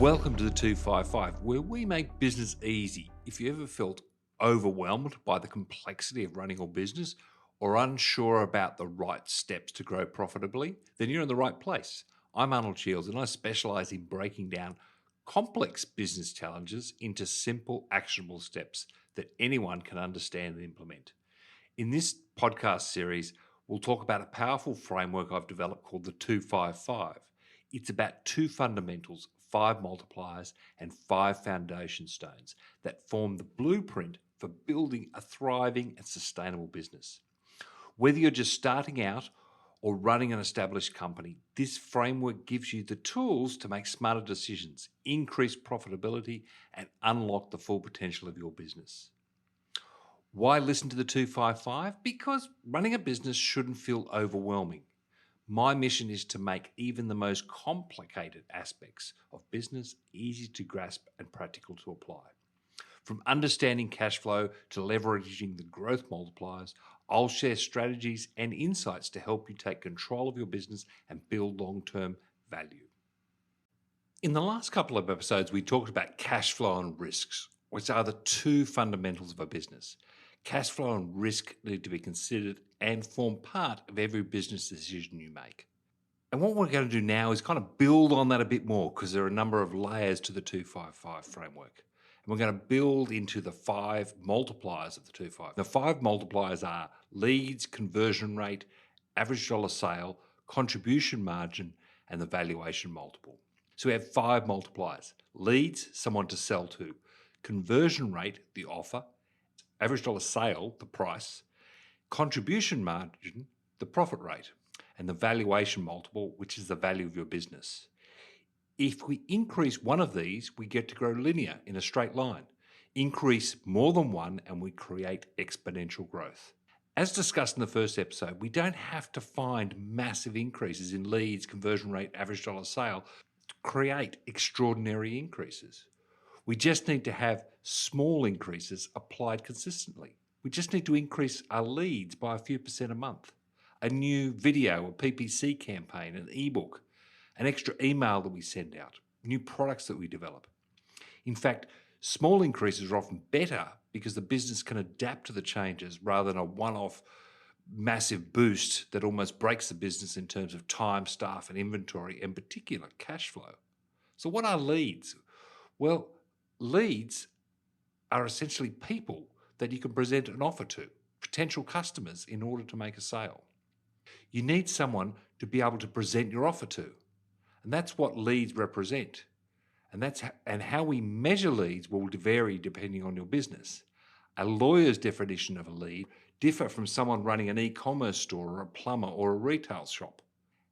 Welcome to the 255, where we make business easy. If you ever felt overwhelmed by the complexity of running your business or unsure about the right steps to grow profitably, then you're in the right place. I'm Arnold Shields, and I specialize in breaking down complex business challenges into simple, actionable steps that anyone can understand and implement. In this podcast series, we'll talk about a powerful framework I've developed called the 255. It's about two fundamentals, 5 multipliers, and 5 foundation stones that form the blueprint for building a thriving and sustainable business. Whether you're just starting out or running an established company, this framework gives you the tools to make smarter decisions, increase profitability, and unlock the full potential of your business. Why listen to the 255? Because running a business shouldn't feel overwhelming. My mission is to make even the most complicated aspects of business easy to grasp and practical to apply. From understanding cash flow to leveraging the growth multipliers, I'll share strategies and insights to help you take control of your business and build long-term value. In the last couple of episodes, we talked about cash flow and risks, which are the two fundamentals of a business. Cash flow and risk need to be considered and form part of every business decision you make. And what we're going to do now is kind of build on that a bit more, because there are a number of layers to the 255 framework. And we're going to build into the 5 multipliers of the 255. The 5 multipliers are leads, conversion rate, average dollar sale, contribution margin, and the valuation multiple. So we have 5 multipliers. Leads, someone to sell to. Conversion rate, the offer. Average dollar sale, the price. Contribution margin, the profit rate. And the valuation multiple, which is the value of your business. If we increase one of these, we get to grow linear in a straight line. Increase more than one and we create exponential growth. As discussed in the first episode, we don't have to find massive increases in leads, conversion rate, average dollar sale to create extraordinary increases. We just need to have small increases applied consistently. We just need to increase our leads by a few percent a month. A new video, a PPC campaign, an ebook, an extra email that we send out, new products that we develop. In fact, small increases are often better because the business can adapt to the changes rather than a one-off massive boost that almost breaks the business in terms of time, staff, and inventory, in particular cash flow. So what are leads? Well, leads are essentially people that you can present an offer to, potential customers, in order to make a sale. You need someone to be able to present your offer to, and that's what leads represent. And how we measure leads will vary depending on your business. A lawyer's definition of a lead differ from someone running an e-commerce store or a plumber or a retail shop.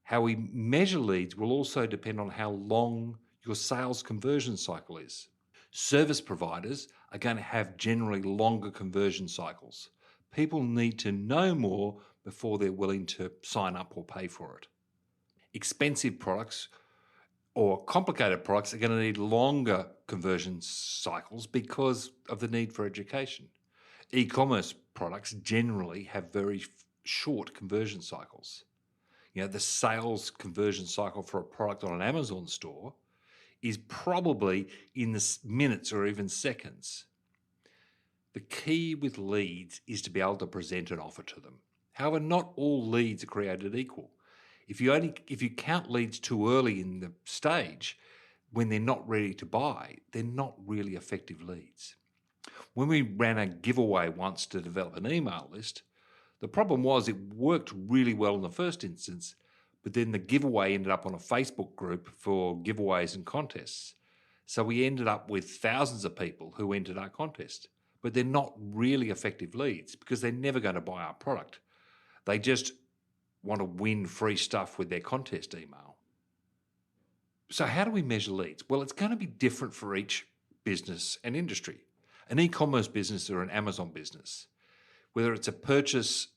How we measure leads will also depend on how long your sales conversion cycle is. Service providers are going to have generally longer conversion cycles. People need to know more before they're willing to sign up or pay for it. Expensive products or complicated products are going to need longer conversion cycles because of the need for education. E-commerce products generally have very short conversion cycles. The sales conversion cycle for a product on an Amazon store is probably in the minutes or even seconds. The key with leads is to be able to present an offer to them. However, not all leads are created equal. If you count leads too early in the stage, when they're not ready to buy, they're not really effective leads. When we ran a giveaway once to develop an email list, the problem was it worked really well in the first instance, but then the giveaway ended up on a Facebook group for giveaways and contests. So we ended up with thousands of people who entered our contest, but they're not really effective leads because they're never going to buy our product. They just want to win free stuff with their contest email. So how do we measure leads? Well, it's going to be different for each business and industry. An e-commerce business or an Amazon business, whether it's a purchase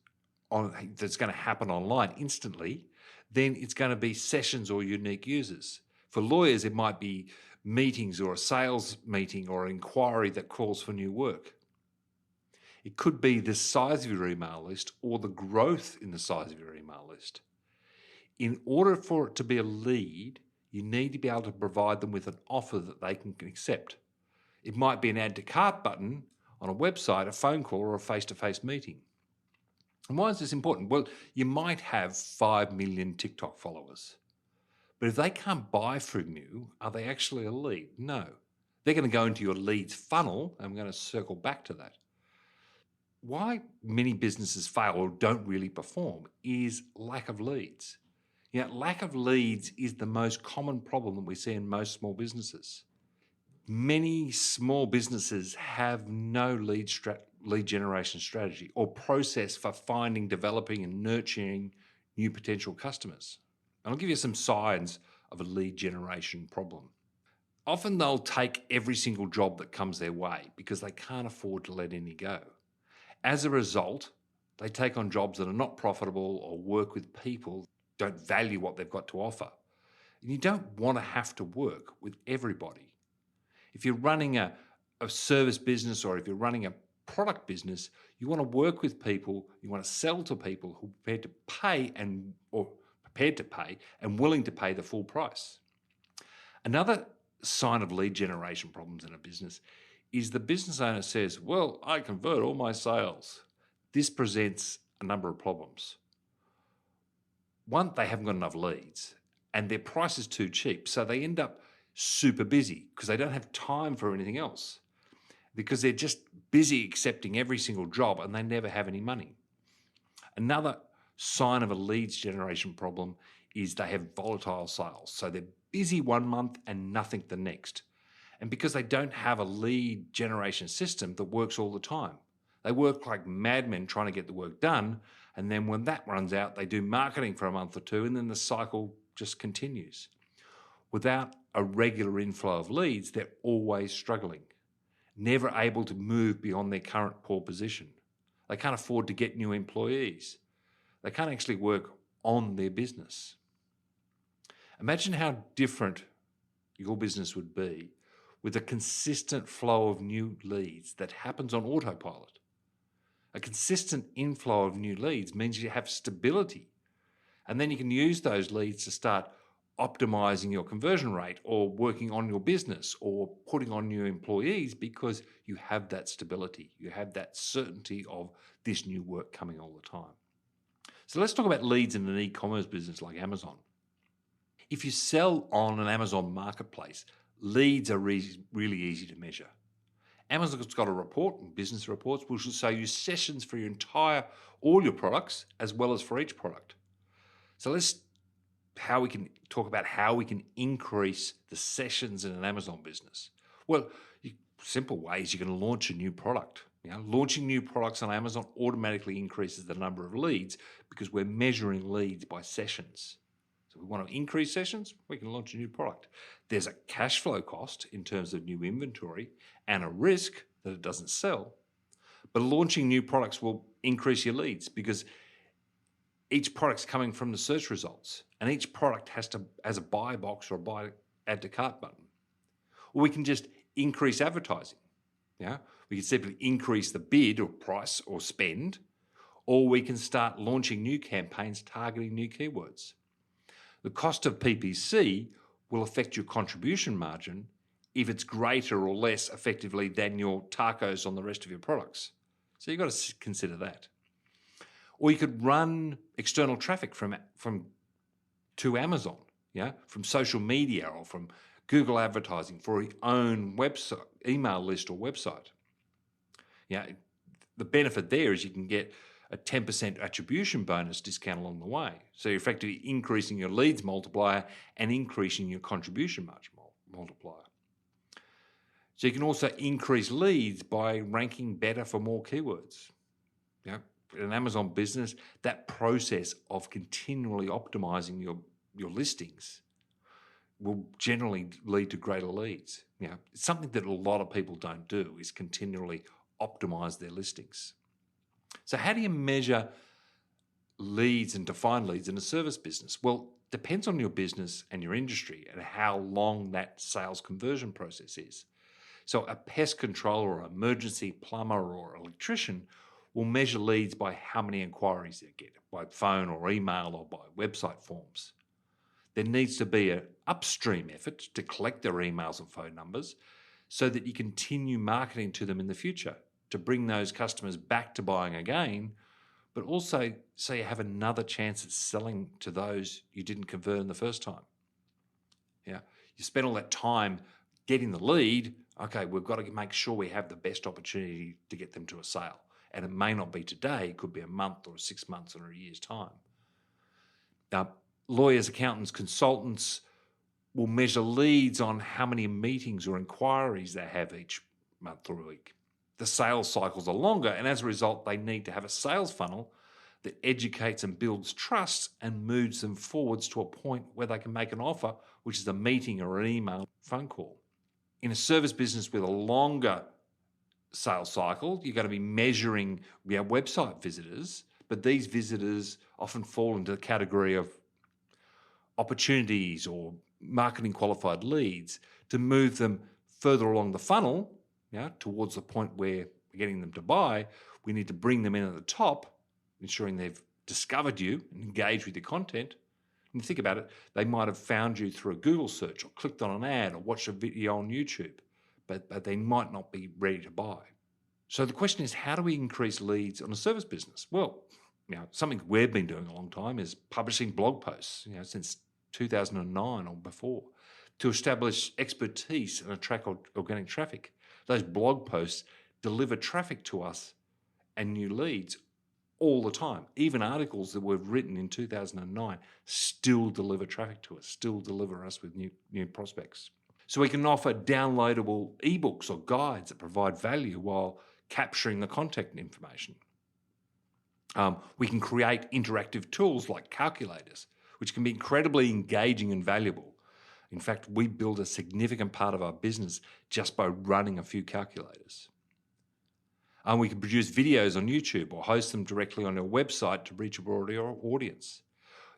that's going to happen online instantly, then it's going to be sessions or unique users. For lawyers, it might be meetings or a sales meeting or an inquiry that calls for new work. It could be the size of your email list or the growth in the size of your email list. In order for it to be a lead, you need to be able to provide them with an offer that they can accept. It might be an add to cart button on a website, a phone call, or a face-to-face meeting. And why is this important? Well, you might have 5 million TikTok followers, but if they can't buy from you, are they actually a lead? No. They're going to go into your leads funnel, and I'm going to circle back to that. Why many businesses fail or don't really perform is lack of leads. Lack of leads is the most common problem that we see in most small businesses. Many small businesses have no lead generation strategy or process for finding, developing, and nurturing new potential customers. And I'll give you some signs of a lead generation problem. Often they'll take every single job that comes their way because they can't afford to let any go. As a result, they take on jobs that are not profitable or work with people who don't value what they've got to offer. And you don't want to have to work with everybody. If you're running a service business or if you're running a product business, you want to work with people, you want to sell to people who are prepared to pay and willing to pay the full price. Another sign of lead generation problems in a business is the business owner says, well, I convert all my sales. This presents a number of problems. One, they haven't got enough leads and their price is too cheap. So they end up super busy because they don't have time for anything else because they're just busy accepting every single job and they never have any money. Another sign of a leads generation problem is they have volatile sales. So they're busy one month and nothing the next. And because they don't have a lead generation system that works all the time, they work like madmen trying to get the work done. And then when that runs out, they do marketing for a month or two, and then the cycle just continues. Without a regular inflow of leads, they're always struggling, never able to move beyond their current poor position. They can't afford to get new employees. They can't actually work on their business. Imagine how different your business would be with a consistent flow of new leads that happens on autopilot. A consistent inflow of new leads means you have stability, and then you can use those leads to start optimizing your conversion rate or working on your business or putting on new employees because you have that stability. You have that certainty of this new work coming all the time. So let's talk about leads in an e-commerce business like Amazon. If you sell on an Amazon marketplace, leads are really easy to measure. Amazon's got a report, and business reports, which will show you sessions for all your products, as well as for each product. So we can talk about how we can increase the sessions in an Amazon business. Well, simple ways you can launch a new product. Launching new products on Amazon automatically increases the number of leads because we're measuring leads by sessions. So if we want to increase sessions, we can launch a new product. There's a cash flow cost in terms of new inventory and a risk that it doesn't sell. But launching new products will increase your leads because each product's coming from the search results and each product has a buy box or a buy add to cart button. Or we can just increase advertising. We can simply increase the bid or price or spend, or we can start launching new campaigns targeting new keywords. The cost of PPC will affect your contribution margin if it's greater or less effectively than your tacos on the rest of your products. So you've got to consider that. Or you could run external traffic to Amazon, from social media or from Google advertising for your own website, email list or website. The benefit there is you can get a 10% attribution bonus discount along the way. So you're effectively increasing your leads multiplier and increasing your contribution margin multiplier. So you can also increase leads by ranking better for more keywords. In an Amazon business, that process of continually optimizing your listings will generally lead to greater leads. It's something that a lot of people don't do, is continually optimize their listings. So how do you measure leads and define leads in a service business? Well, depends on your business and your industry and how long that sales conversion process is. So a pest controller or emergency plumber or electrician will measure leads by how many inquiries they get, by phone or email or by website forms. There needs to be an upstream effort to collect their emails and phone numbers so that you continue marketing to them in the future to bring those customers back to buying again, but also so you have another chance at selling to those you didn't convert in the first time. Yeah, you spend all that time getting the lead. Okay, we've got to make sure we have the best opportunity to get them to a sale. And it may not be today, it could be a month or 6 months or a year's time. Now, lawyers, accountants, consultants will measure leads on how many meetings or inquiries they have each month or week. The sales cycles are longer, and as a result, they need to have a sales funnel that educates and builds trust and moves them forwards to a point where they can make an offer, which is a meeting or an email, phone call. In a service business with a longer sales cycle, you're going to be measuring website visitors, but these visitors often fall into the category of opportunities or marketing qualified leads. To move them further along the funnel, towards the point where we're getting them to buy, we need to bring them in at the top, ensuring they've discovered you and engaged with your content. And think about it, they might have found you through a Google search or clicked on an ad or watched a video on YouTube, but they might not be ready to buy. So the question is, how do we increase leads on a service business? Well, something we've been doing a long time is publishing blog posts, since 2009 or before, to establish expertise and attract organic traffic. Those blog posts deliver traffic to us and new leads all the time. Even articles that we've written in 2009 still deliver traffic to us, still deliver us with new prospects. So we can offer downloadable ebooks or guides that provide value while capturing the contact information. We can create interactive tools like calculators, which can be incredibly engaging and valuable. In fact, we build a significant part of our business just by running a few calculators. We can produce videos on YouTube or host them directly on our website to reach a broader audience.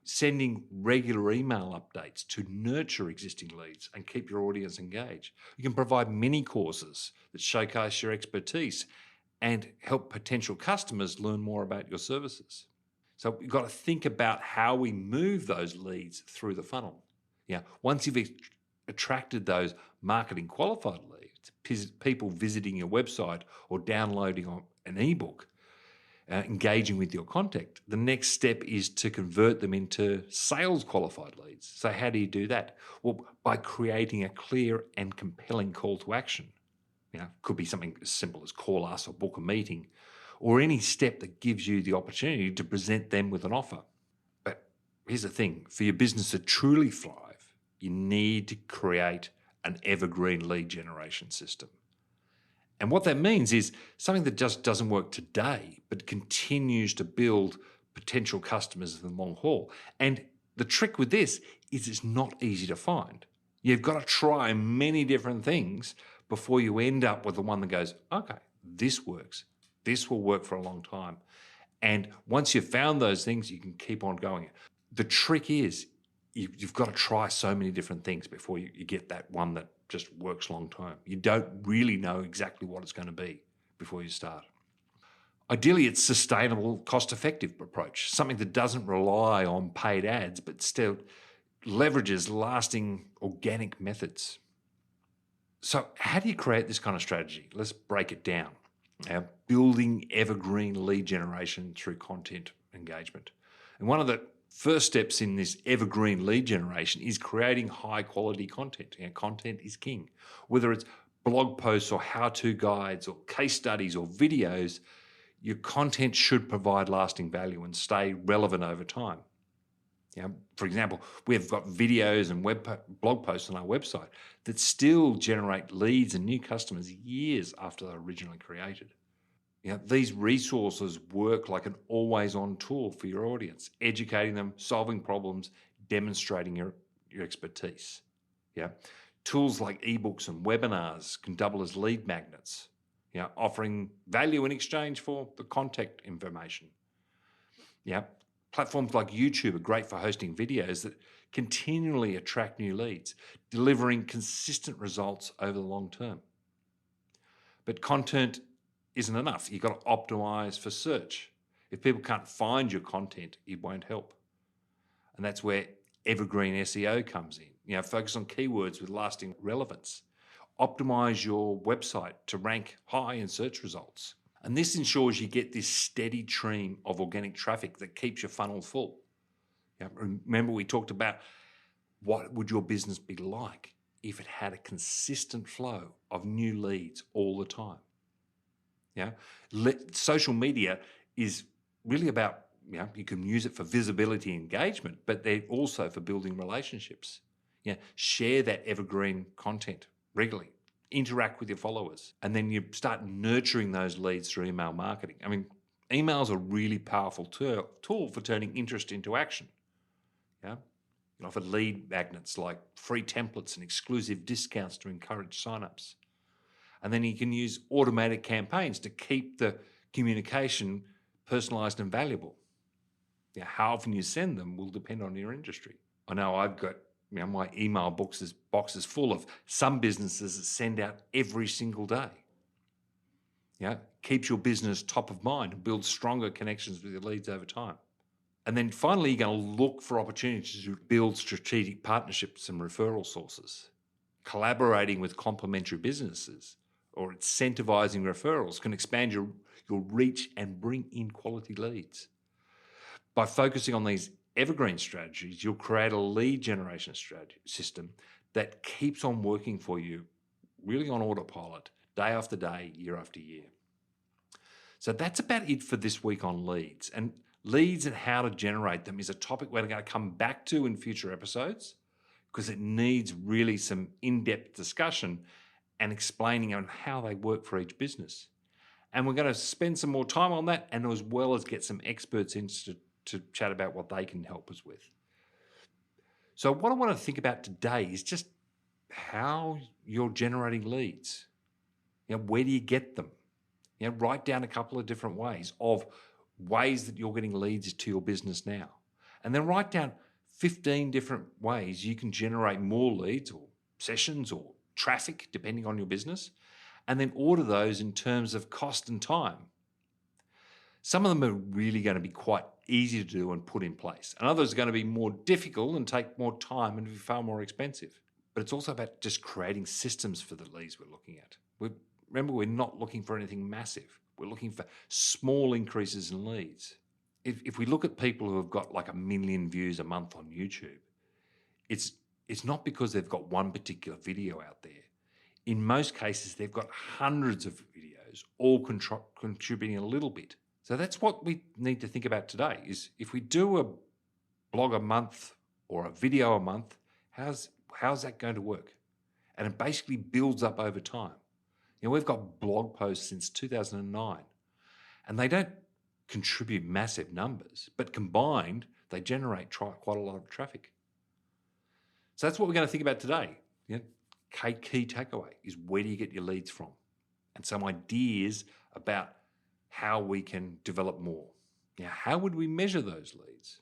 Sending regular email updates to nurture existing leads and keep your audience engaged. You can provide mini courses that showcase your expertise and help potential customers learn more about your services. So you've got to think about how we move those leads through the funnel. Once you've attracted those marketing qualified leads, people visiting your website or downloading an ebook, engaging with your content, the next step is to convert them into sales qualified leads. So how do you do that? Well, by creating a clear and compelling call to action. Could be something as simple as call us or book a meeting, or any step that gives you the opportunity to present them with an offer. But here's the thing, for your business to truly thrive, you need to create an evergreen lead generation system. And what that means is something that just doesn't work today, but continues to build potential customers in the long haul. And the trick with this is it's not easy to find. You've got to try many different things before you end up with the one that goes, okay, this works. This will work for a long time. And once you've found those things, you can keep on going. The trick is you've got to try so many different things before you get that one that just works long term. You don't really know exactly what it's going to be before you start. Ideally, it's sustainable, cost-effective approach, something that doesn't rely on paid ads, but still leverages lasting organic methods. So how do you create this kind of strategy? Let's break it down. Building evergreen lead generation through content engagement. And one of the first steps in this evergreen lead generation is creating high quality content. Content is king. Whether it's blog posts or how-to guides or case studies or videos, your content should provide lasting value and stay relevant over time. For example, we've got videos and blog posts on our website that still generate leads and new customers years after they're originally created. These resources work like an always-on tool for your audience, educating them, solving problems, demonstrating your expertise. Tools like ebooks and webinars can double as lead magnets, offering value in exchange for the contact information. Platforms like YouTube are great for hosting videos that continually attract new leads, delivering consistent results over the long term. But content isn't enough. You've got to optimize for search. If people can't find your content, it won't help. And that's where evergreen SEO comes in. Focus on keywords with lasting relevance. Optimize your website to rank high in search results. And this ensures you get this steady stream of organic traffic that keeps your funnel full. Remember, we talked about what would your business be like if it had a consistent flow of new leads all the time. Social media is really about, you can use it for visibility and engagement, but they're also for building relationships. Share that evergreen content regularly. Interact with your followers. And then you start nurturing those leads through email marketing. I mean, email's a really powerful tool for turning interest into action. You can offer lead magnets like free templates and exclusive discounts to encourage signups. And then you can use automated campaigns to keep the communication personalized and valuable. How often you send them will depend on your industry. I know I've got my email boxes full of some businesses that send out every single day. Keeps your business top of mind and builds stronger connections with your leads over time. And then finally, you're going to look for opportunities to build strategic partnerships and referral sources. Collaborating with complementary businesses or incentivizing referrals can expand your reach and bring in quality leads. By focusing on these evergreen strategies, you'll create a lead generation system that keeps on working for you, really on autopilot, day after day, year after year. So that's about it for this week on leads. And leads and how to generate them is a topic we're going to come back to in future episodes because it needs really some in-depth discussion and explaining on how they work for each business. And we're going to spend some more time on that, and as well as get some experts in to chat about what they can help us with. So what I want to think about today is just how you're generating leads. Where do you get them? Write down a couple of different ways that you're getting leads to your business now. And then write down 15 different ways you can generate more leads or sessions or traffic, depending on your business, and then order those in terms of cost and time. Some of them are really going to be quite easy to do and put in place. And others are going to be more difficult and take more time and be far more expensive. But it's also about just creating systems for the leads we're looking at. Remember, we're not looking for anything massive. We're looking for small increases in leads. If we look at people who have got like 1 million views a month on YouTube, it's not because they've got one particular video out there. In most cases, they've got hundreds of videos, all contributing a little bit. So that's what we need to think about today is if we do a blog a month or a video a month, how's that going to work? And it basically builds up over time. We've got blog posts since 2009, and they don't contribute massive numbers, but combined, they generate quite a lot of traffic. So that's what we're going to think about today. Key takeaway is where do you get your leads from? And some ideas about how we can develop more. How would we measure those leads?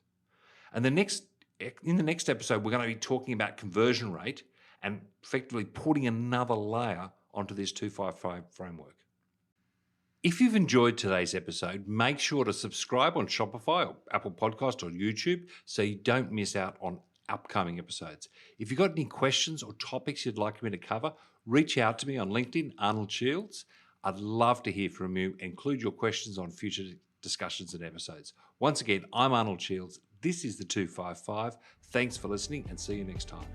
And in the next episode, we're going to be talking about conversion rate and effectively putting another layer onto this 255 framework. If you've enjoyed today's episode, make sure to subscribe on Shopify or Apple Podcast or YouTube so you don't miss out on upcoming episodes. If you've got any questions or topics you'd like me to cover, reach out to me on LinkedIn, Arnold Shields. I'd love to hear from you. Include your questions on future discussions and episodes. Once again, I'm Arnold Shields. This is the 255. Thanks for listening and see you next time.